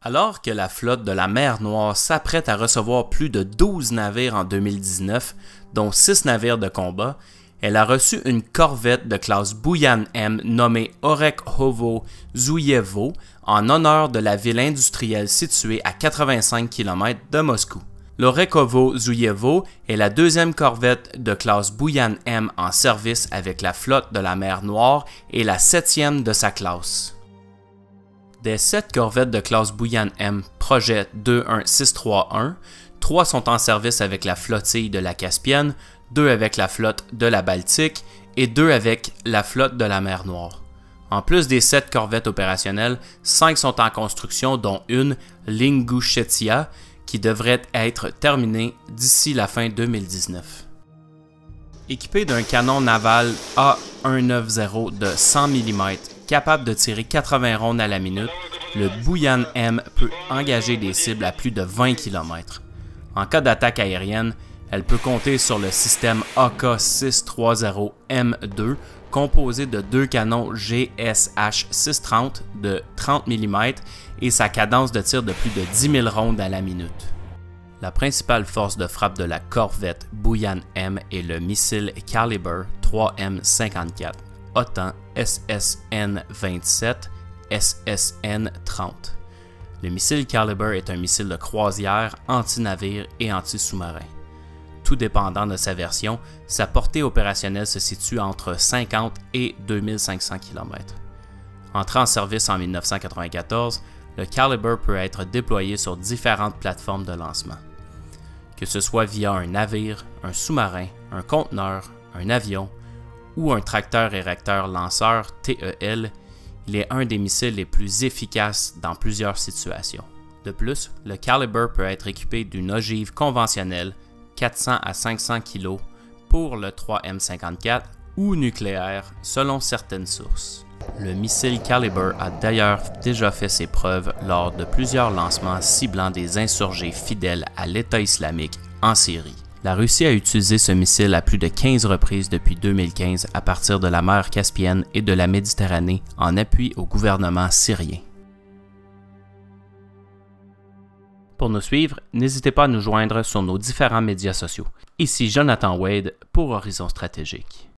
Alors que la flotte de la mer Noire s'apprête à recevoir plus de 12 navires en 2019, dont 6 navires de combat, elle a reçu une corvette de classe Buyan M nommée Orekhovo Zuyevo en honneur de la ville industrielle située à 85 km de Moscou. L'Orekhovo Zuyevo est la deuxième corvette de classe Buyan M en service avec la flotte de la mer Noire et la septième de sa classe. Des 7 corvettes de classe Buyan M Projet 21631, 3 sont en service avec la flottille de la Caspienne, 2 avec la flotte de la Baltique et 2 avec la flotte de la mer Noire. En plus des 7 corvettes opérationnelles, 5 sont en construction, dont une, l'Ingushetia, qui devrait être terminée d'ici la fin 2019. Équipé d'un canon naval A190 de 100 mm, capable de tirer 80 rondes à la minute, le Buyan M peut engager des cibles à plus de 20 km. En cas d'attaque aérienne, elle peut compter sur le système AK-630M2 composé de 2 canons GSH-630 de 30 mm et sa cadence de tir de plus de 10 000 rondes à la minute. La principale force de frappe de la corvette Buyan M est le missile Caliber 3M54, OTAN SSN-27, SSN-30. Le missile Caliber est un missile de croisière, anti-navire et anti-sous-marin. Tout dépendant de sa version, sa portée opérationnelle se situe entre 50 et 2500 km. Entré en service en 1994, le Caliber peut être déployé sur différentes plateformes de lancement. Que ce soit via un navire, un sous-marin, un conteneur, un avion ou un tracteur-érecteur lanceur TEL, il est un des missiles les plus efficaces dans plusieurs situations. De plus, le Caliber peut être équipé d'une ogive conventionnelle 400 à 500 kg pour le 3M54 ou nucléaire selon certaines sources. Le missile Caliber a d'ailleurs déjà fait ses preuves lors de plusieurs lancements ciblant des insurgés fidèles à l'État islamique en Syrie. La Russie a utilisé ce missile à plus de 15 reprises depuis 2015 à partir de la mer Caspienne et de la Méditerranée en appui au gouvernement syrien. Pour nous suivre, n'hésitez pas à nous joindre sur nos différents médias sociaux. Ici Jonathan Wade pour Horizon Stratégique.